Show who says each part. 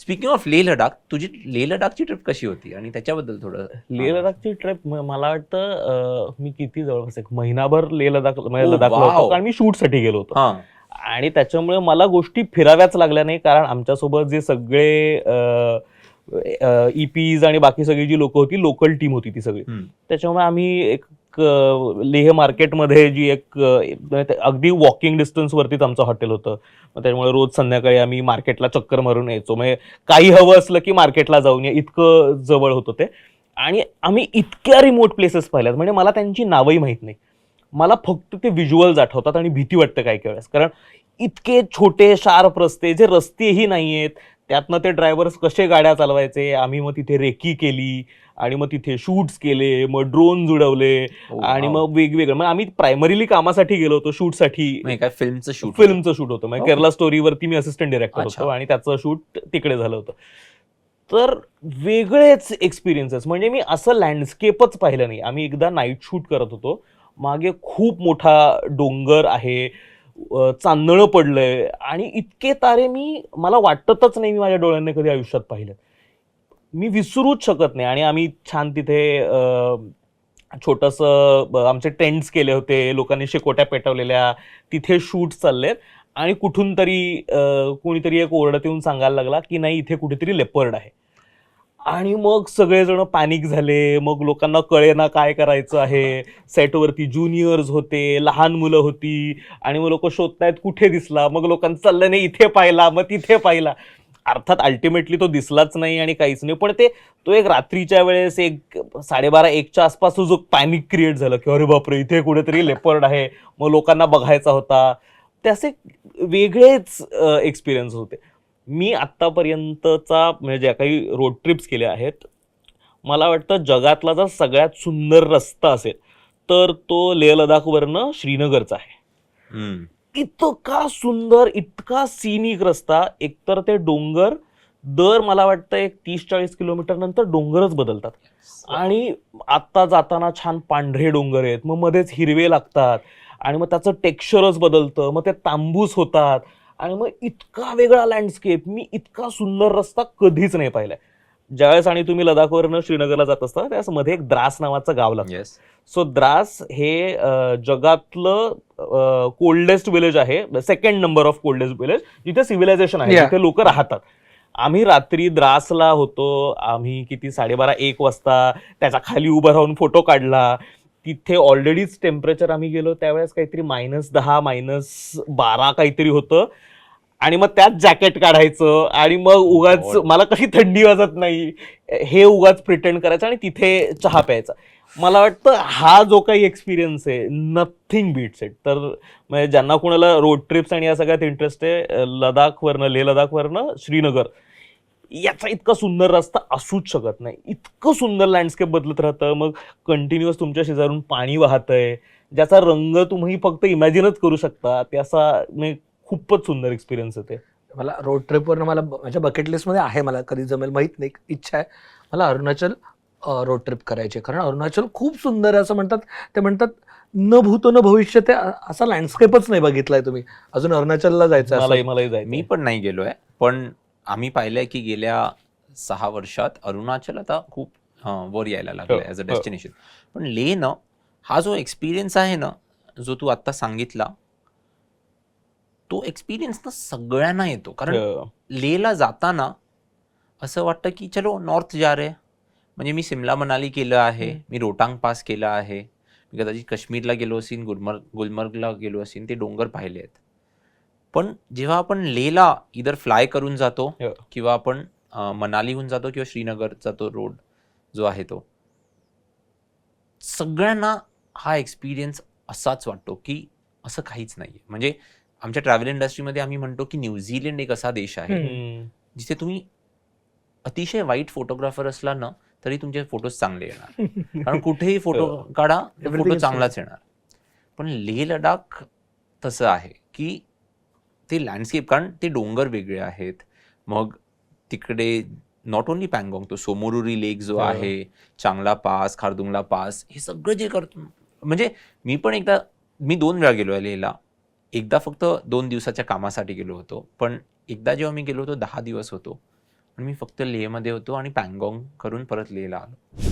Speaker 1: Speaking of Leh Ladakh, तुझी Leh लडाखची trip कशी होती आणि त्याच्याबद्दल थोडं.
Speaker 2: लेह लडाखची ट्रिप मला वाटतं मी किती जवळपास एक महिनाभर लेह लडाख
Speaker 1: Oh,
Speaker 2: लडाखला
Speaker 1: wow.
Speaker 2: होतो, कारण मी शूटसाठी गेलो होतो.
Speaker 1: हा
Speaker 2: आणि त्याच्यामुळे मला गोष्टी फिराव्याच लागल्या नाही, कारण आमच्यासोबत जे सगळे EPs आणि बाकी सगळी जी लोक होती, लोकल टीम होती ती सगळी. त्याच्यामुळे आम्ही एक लेह मार्केटमध्ये जी एक अगदी वॉकिंग डिस्टन्स वरतीच आमचं हॉटेल होतं. मग त्यामुळे रोज संध्याकाळी आम्ही मार्केटला चक्कर मारून यायचो. म्हणजे काही हवं असलं की मार्केटला जाऊन या, इतकं जवळ होतं ते. आणि आम्ही इतक्या रिमोट प्लेसेस पाहिल्यात, म्हणजे मला त्यांची नावही माहित नाही. मला फक्त ते व्हिज्युअल्स आठवतात आणि भीती वाटते काही वेळेस, कारण इतके छोटे शार्प रस्ते, जे रस्तेही नाहीयेत, त्यातनं ते ड्रायव्हर्स कसे गाड्या चालवायचे. आम्ही मग तिथे रेकी केली आणि मग तिथे शूट्स केले, मग ड्रोन जुडवले आणि मग वेगवेगळं. मग आम्ही प्रायमरीली कामासाठी गेलो होतो, शूटसाठी.
Speaker 1: काय फिल्मचं शूट
Speaker 2: होतं. म्हणजे केरला स्टोरीवरती मी असिस्टंट डिरेक्टर होतो आणि त्याचं शूट तिकडे झालं होतं. तर वेगळेच एक्सपिरियन्सेस, म्हणजे मी असं लँडस्केपच पाहिलं नाही. आम्ही एकदा नाईट शूट करत होतो, मागे खूप मोठा डोंगर आहे, चांदणं पडलंय आणि इतके तारे मला वाटतच नाही मी माझ्या डोळ्यांनी कधी आयुष्यात पाहिलं. मी विसरूच शकत नाही. आणि आम्ही छान तिथे छोटंसं आमचे टेंट्स केले होते, लोकांनी शेकोट्या पेटवलेल्या, तिथे शूट चाललेत. आणि कुठून तरी कोणीतरी एक ओरडत येऊन सांगायला लागला की नाही, इथे कुठेतरी लेपर्ड आहे. आणि मग सगळेजण पॅनिक झाले. मग लोकांना कळेना काय करायचं आहे. सेटवरती ज्युनियर्स होते, लहान मुलं होती, आणि मग लोक शोधतायत कुठे दिसला. मग लोकांचं चाललं नाही, इथे पाहिला, मग तिथे पाहिला. अर्थात अल्टिमेटली तो दिसलाच नाही आणि काहीच नाही. पण तो एक रात्रीच्या वेळेस एक 12:30-1च्या आसपास जो पॅनिक क्रिएट झालं की अरे बापरे, इथे कुठेतरी लेपर्ड आहे, मग लोकांना बघायचा होता. ते असे वेगळेच एक्सपिरियन्स होते. मी आत्तापर्यंतचा म्हणजे ज्या काही रोड ट्रिप्स केल्या आहेत, मला वाटतं जगातला जर सगळ्यात सुंदर रस्ता असेल तर तो लेह लडाखवरनं श्रीनगरचा आहे. इतका सुंदर, इतका सिनिक रस्ता. एकतर ते डोंगर मला वाटतं एक 30-40 किलोमीटर नंतर डोंगरच बदलतात. आणि आत्ता जाताना छान पांढरे डोंगर आहेत, मग मध्येच हिरवे लागतात आणि मग त्याचं टेक्स्चरच बदलतं, मग ते तांबूस होतात आणि मग इतका वेगळा लँडस्केप. मी इतका सुंदर रस्ता कधीच नाही पाहिलाय. ज्यावेळेस आणि तुम्ही लडाखवरनं श्रीनगरला जात असता त्यावेळेस मध्ये एक द्रास नावाचं गाव लागतं. सो द्रास हे जगातलं कोल्डेस्ट विलेज आहे, second number of coldest village, जिथे सिव्हिलायझेशन आहे, जिथे लोक राहतात. आम्ही रात्री द्रासला होतो. आम्ही किती 12:30-1 वाजता त्याच्या खाली उभं राहून फोटो काढला. तिथे ऑलरेडीच टेम्परेचर, आम्ही गेलो त्यावेळेस काहीतरी -10 -12 काहीतरी होतं. आणि मग त्यात जॅकेट काढायचं आणि मग उगाच मला कशी थंडी वाजत नाही हे उगाच प्रिटेंड करायचं आणि तिथे चहा प्यायचा. मला वाटतं हा जो काही एक्सपिरियन्स आहे, नथिंग बीट्स इट. तर म्हणजे ज्यांना कोणाला रोड ट्रिप्स आणि या सगळ्यात इंटरेस्ट आहे, लेह लडाखवरनं श्रीनगर, याचा इतका सुंदर रस्ता असूच शकत नाही. इतकं सुंदर लँडस्केप बदलत राहतं. मग कंटिन्युअस तुमच्या शेजारून पाणी वाहतंय, ज्याचा रंग तुम्ही फक्त इमॅजिनच करू शकता. त्याचा खूपच सुंदर एक्सपिरियन्स आहे ते.
Speaker 3: मला रोड ट्रिपवर मला माझ्या बकेट लिस्टमध्ये आहे, मला कधी जमेल माहीत नाही, इच्छा आहे मला अरुणाचल रोड ट्रिप करायची. कारण अरुणाचल खूप सुंदर आहे असं म्हणतात. ते म्हणतात न भूतो न भविष्य, ते असा लँडस्केपच नाही बघितलाय तुम्ही. अजून अरुणाचलला जायचं.
Speaker 2: मलाही जायचं.
Speaker 1: मी पण नाही गेलोय, पण आम्ही पाहिलंय की गेल्या 6 वर्षात अरुणाचल आता खूप वर यायला लागलंय ॲज अ डेस्टिनेशन. पण लेह हा जो एक्सपिरियन्स आहे ना, जो तू आता सांगितला, तो एक्सपिरियन्स ना सगळ्यांना येतो. कारण लेहला जाताना असं वाटतं की चलो नॉर्थ जा रे. म्हणजे मी सिमला मनाली केलं आहे, मी रोहतांग पास केलं आहे, मी कदाचित काश्मीरला गेलो असेल, गुलमर्गला गेलो असेल, ते डोंगर पाहिले आहेत. पण जेव्हा आपण लेहला इधर फ्लाय करून जातो किंवा आपण मनालीहून जातो किंवा श्रीनगरचा तो रोड जो आहे, तो सगळ्यांना हा एक्सपिरियन्स असाच वाटतो की असं काहीच नाहीये. म्हणजे आमच्या ट्रॅव्हल इंडस्ट्रीमध्ये आम्ही म्हणतो की न्यूझीलंड एक असा देश आहे जिथे तुम्ही अतिशय वाईट फोटोग्राफर असला ना तरी तुमचे फोटोज चांगले येणार. कारण कुठेही फोटो काढा, फोटो चांगलाच येणार. पण लेह लडाख तसं आहे की ते लँडस्केप, कारण ते डोंगर वेगळे आहेत. मग तिकडे नॉट ओनली पँगॉंग, तो सोमोरुरी लेक जो आहे, चांगला पास, खारदुंगला पास, हे सगळं जे करतो. म्हणजे मी 2 वेळा गेलो आहे लेहला. एकदा फक्त 2 दिवसाच्या कामासाठी गेलो होतो, पण एकदा जेव्हा मी गेलो होतो 10 दिवस होतो. पण मी फक्त लेहमध्ये होतो आणि पँगॉंग करून परत लेहला आलो.